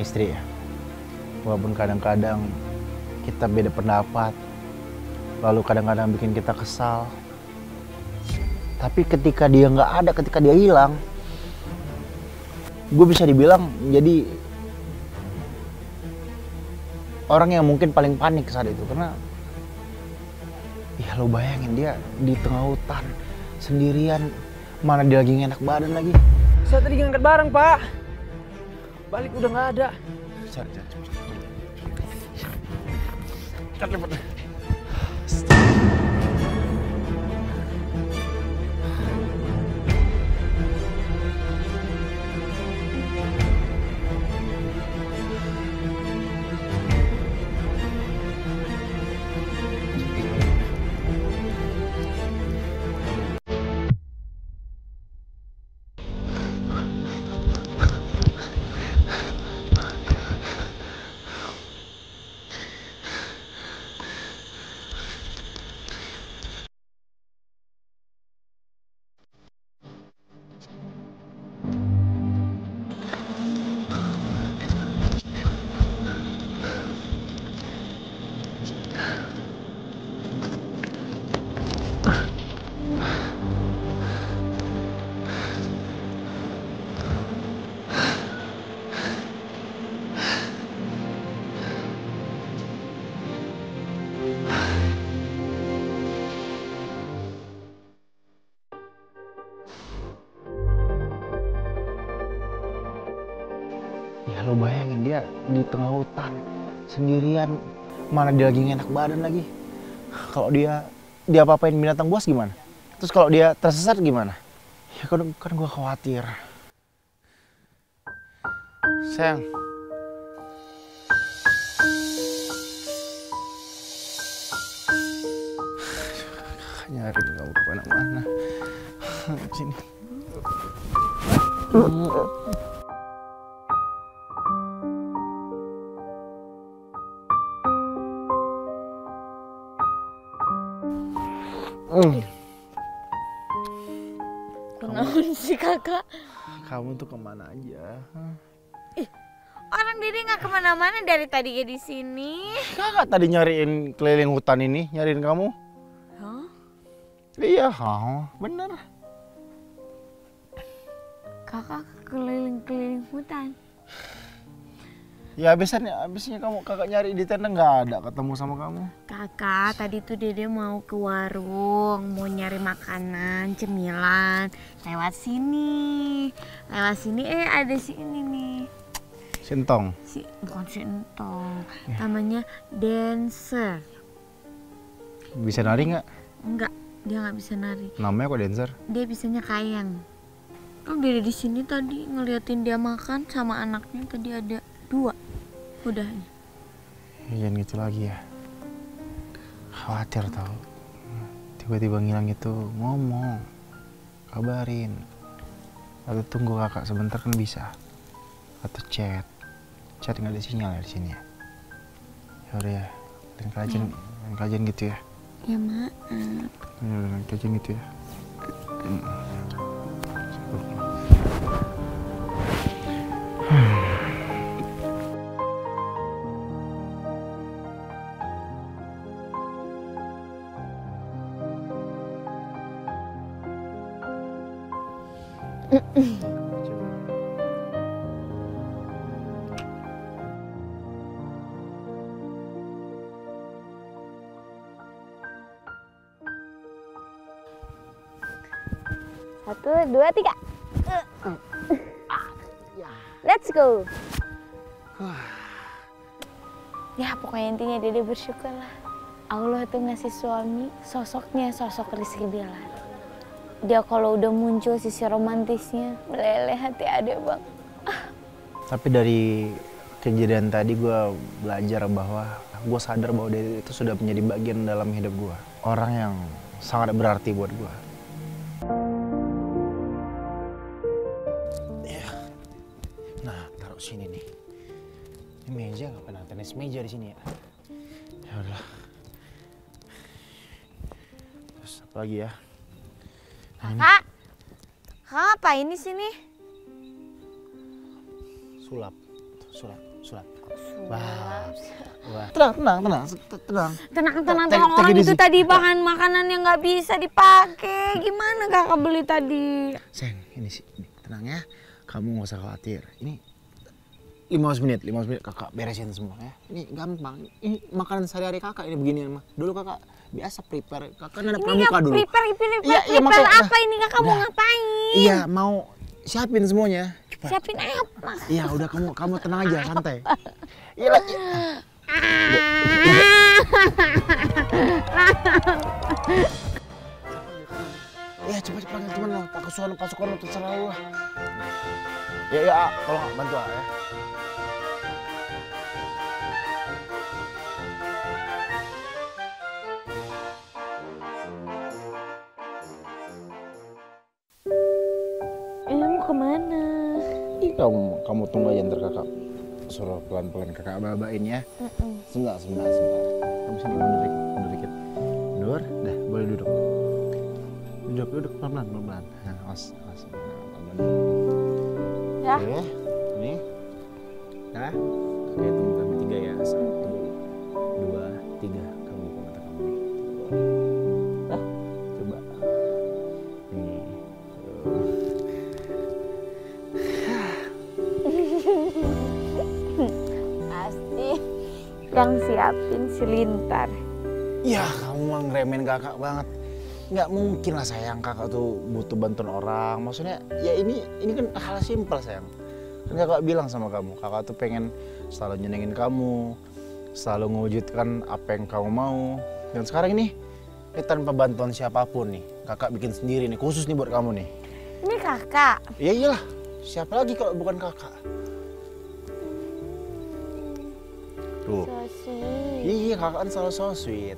istri ya. Walaupun kadang-kadang kita beda pendapat, lalu kadang-kadang bikin kita kesal. Tapi ketika dia nggak ada, ketika dia hilang, gue bisa dibilang jadi orang yang mungkin paling panik saat itu. Karena ya lo bayangin dia di tengah hutan sendirian, mana dia lagi ngenak badan lagi. Saya tadi ngangkat barang, Pak. Balik udah nggak ada. Cari. Ya lo bayangin dia di tengah hutan sendirian, mana dia lagi ngenak badan lagi. Kalau dia apa-apain binatang buas gimana? Terus kalau dia tersesat gimana? Ya kan gue khawatir. Sayang. Nyari kamu kemana-mana. Sini. Kenapa sih kakak? Kamu tuh kemana aja? Orang Dede nggak kemana-mana dari tadi di sini. Kakak tadi nyariin keliling hutan ini, nyariin kamu. Hah? Iya, bener. Kakak keliling-keliling hutan. Ya abisnya kakak nyari di tenda nggak ada ketemu sama kamu. Kakak tadi tuh Dede mau ke warung, mau nyari makanan, cemilan. Lewat sini ada si ini nih. Sintong. Bukan si Entong, namanya Dancer. Bisa nari nggak? Enggak, dia nggak bisa nari. Namanya kok Dancer? Dia bisanya kayang. Oh, Dede di sini tadi ngeliatin dia makan sama anaknya, tadi ada 2. Udah. Jangan gitu lagi ya. Khawatir tau. Tiba-tiba ngilang itu ngomong, kabarin. Atau tunggu kakak sebentar kan bisa. Atau chat nggak ada sinyal ya di sini ya. Ya udah ya, lain kajian gitu ya. Ya maaf. Lain kajian gitu ya. Satu, 2, 3. Let's go. Ya pokoknya intinya Dede bersyukur lah. Allah tuh ngasih suami, sosoknya sosok Rizky Bilar. Dia kalau udah muncul sisi romantisnya, meleleh hati adek bang. Tapi dari kejadian tadi gue belajar bahwa gue sadar bahwa dia itu sudah menjadi bagian dalam hidup gue. Orang yang sangat berarti buat gue. Nah, taruh sini nih. Ini meja nggak pernah tenis meja di sini ya. Ya udah. Terus apa lagi ya? Kak, ngapain di sini? Sulap. Wah. Wah. Tenang. Tenang, orang itu tadi bahan makanan yang nggak bisa dipakai. Gimana kakak beli tadi? Sayang, ini sih, tenang ya. Kamu nggak usah khawatir. Ini 15 menit kakak beresin semua ya. Ini gampang. Ini makanan sehari-hari kakak ini begini mah. Dulu kakak biasa prepare. Kakak anak pramuka dulu. Prepare apa ini kakak mau ngapain? Iya, mau siapin semuanya. Cepat. Siapin apa? Iya, udah kamu tenang aja, santai. Iya lah. Ya cepat teman lah, Pak Sukono terserah lu lah. Ya, kalau nggak bantu ya. Mau kemana? Kamu tunggu aja ntar kakak suruh pelan-pelan kakak babain ya. Sebentar. Kamu sini mundur dikit. Mundur, dah boleh duduk. Duduk pelan-pelan. Nah, awas. Ya. Oke, ini. Nah, kakak hitung sampai 3 ya. 1, 2, 3. Kamu buka mata kamu nih. Dah, coba. Ini. Pasti yang siapin si Lintar. Ya, kamu mah ngeremehin kakak banget. Nggak mungkin lah sayang, kakak tuh butuh bantuan orang. Maksudnya, ya ini kan hal simpel sayang. Kan kakak bilang sama kamu, kakak tuh pengen selalu nyenengin kamu, selalu mewujudkan apa yang kamu mau. Dan sekarang ini tanpa bantuan siapapun nih, kakak bikin sendiri nih, khusus nih buat kamu nih. Ini kakak. Ya iyalah, siapa lagi kalau bukan kakak? Tuh. So sweet. Iya, kakak kan selalu so sweet.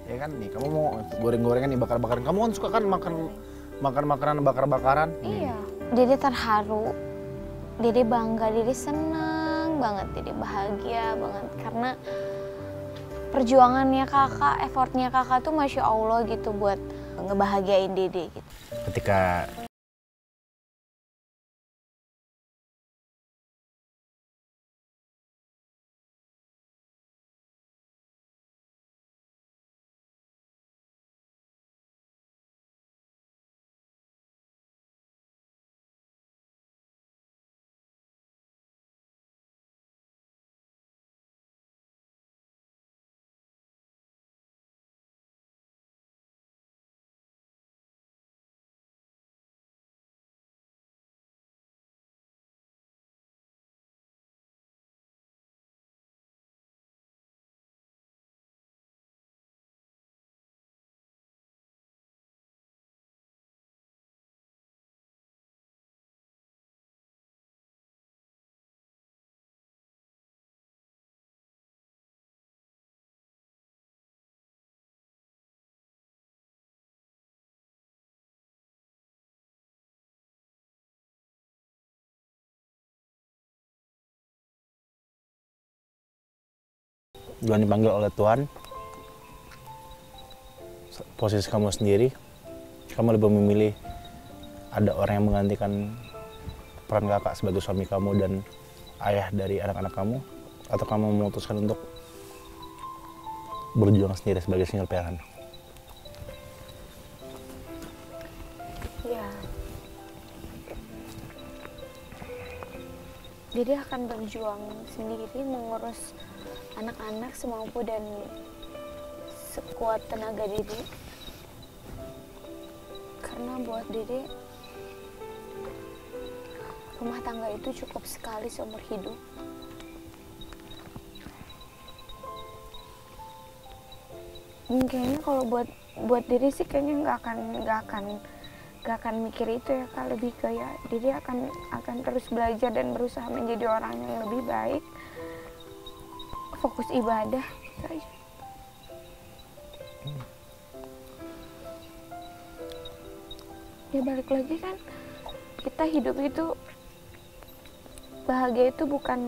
Ya kan nih, kamu mau goreng-gorengan nih, bakar-bakaran. Kamu kan suka kan makan makanan bakar-bakaran? Iya. Dede terharu. Dede bangga, Dede senang banget, Dede bahagia banget karena perjuangannya kakak, effortnya kakak tuh Masya Allah gitu buat ngebahagiain Dede gitu. Ketika Tuhan dipanggil oleh Tuhan, posisi kamu sendiri, kamu lebih memilih ada orang yang menggantikan peran kakak sebagai suami kamu dan ayah dari anak-anak kamu, atau kamu memutuskan untuk berjuang sendiri sebagai single parent? Ya. Dede akan berjuang sendiri mengurus anak-anak semampu dan sekuat tenaga Dede. Karena buat Dede rumah tangga itu cukup sekali seumur hidup. Kayaknya kalau buat Dede sih kayaknya nggak akan mikir itu ya Kak, lebih ke ya Dede akan terus belajar dan berusaha menjadi orang yang lebih baik, fokus ibadah gitu aja. Ya balik lagi kan, kita hidup itu bahagia itu bukan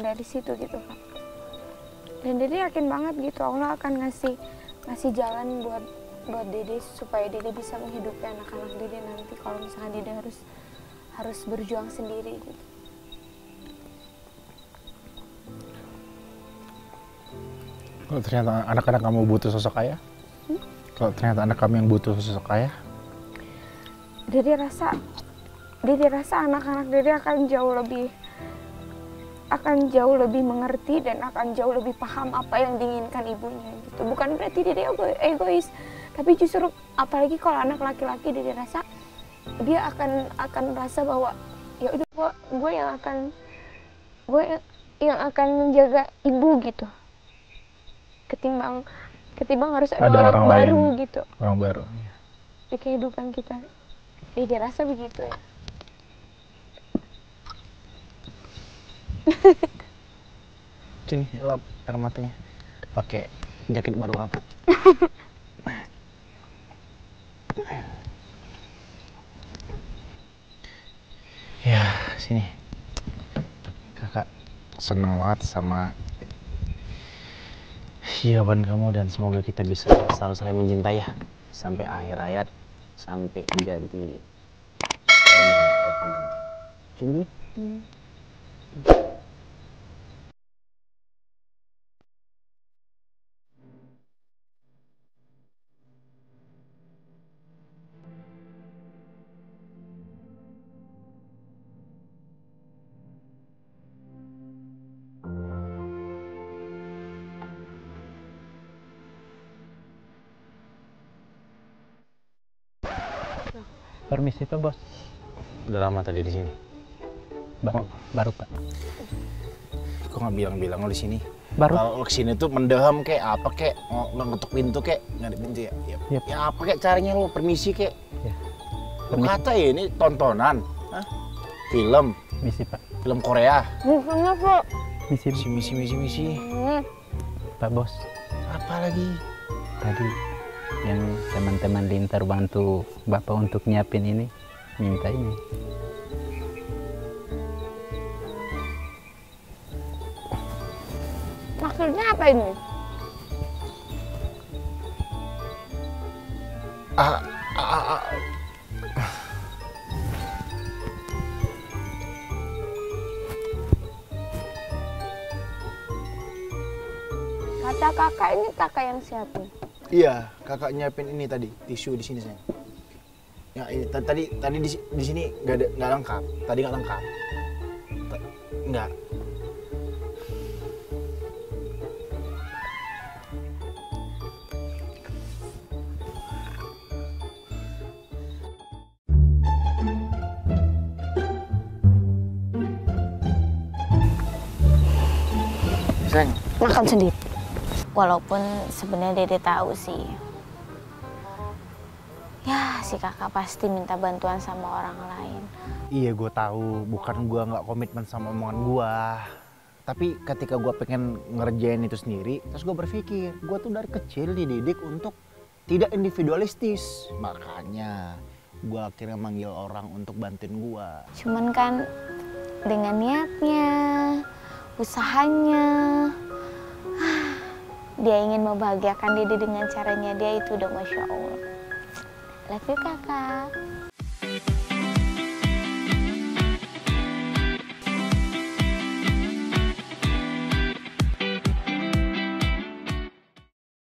dari situ gitu Kak. Dan Dede yakin banget gitu Allah akan ngasih jalan buat Dede supaya Dede bisa menghidupi anak-anak Dede nanti kalau misalnya Dede harus berjuang sendiri gitu. Kalau ternyata anak-anak kamu butuh sosok ayah? Kalau ternyata anak kami yang butuh sosok ayah? Dede rasa anak-anak Dede akan jauh lebih mengerti dan akan jauh lebih paham apa yang diinginkan ibunya gitu. Bukan berarti Dede egois, tapi justru apalagi kalau anak laki-laki, Dede rasa dia akan rasa bahwa ya udah gue yang akan menjaga ibu gitu. Ketimbang harus ada orang baru lain, gitu. Orang baru. Di kehidupan kita. Dede rasa begitu ya. Sini, lap air matanya. Pakai jaket baru apa? Ya, sini. Kakak seneng banget sama jawaban kamu dan semoga kita bisa selalu saling mencintai ya. Sampai akhir hayat, sampai ganti. Sini. Permisi Pak Bos. Udah lama tadi di sini. Baru Pak. Kok nggak bilang-bilang lo di sini? Baru. Kalau lo kesini tuh mendehem kayak apa kayak ngetuk pintu kayak nggak ada pintu ya? Yep. Ya apa kayak caranya lo permisi kayak? Ya. Lo kata ya ini tontonan, hah? Film, Misi Pak. film Korea. Bukannya kok. Misi. Pak Bos. Apa lagi? Tadi yang teman-teman Lintar bantu Bapak untuk nyiapin ini, minta ini. Maksudnya apa ini? Kata kakak ini kakak yang siapin. Iya, kakak nyiapin ini tadi tisu di sini sayang. Ya ini tadi di sini nggak lengkap. Tadi nggak lengkap. Nggak. Sayang. Makan sendiri. Walaupun sebenarnya Dede tahu sih. Ya, si kakak pasti minta bantuan sama orang lain. Iya, gue tahu. Bukan gue nggak komitmen sama omongan gue. Tapi ketika gue pengen ngerjain itu sendiri, terus gue berpikir, gue tuh dari kecil dididik untuk tidak individualistis. Makanya gue akhirnya manggil orang untuk bantuin gue. Cuman kan dengan niatnya, usahanya, dia ingin membahagiakan Dede dengan caranya dia, itu udah Masya Allah. Love you kakak.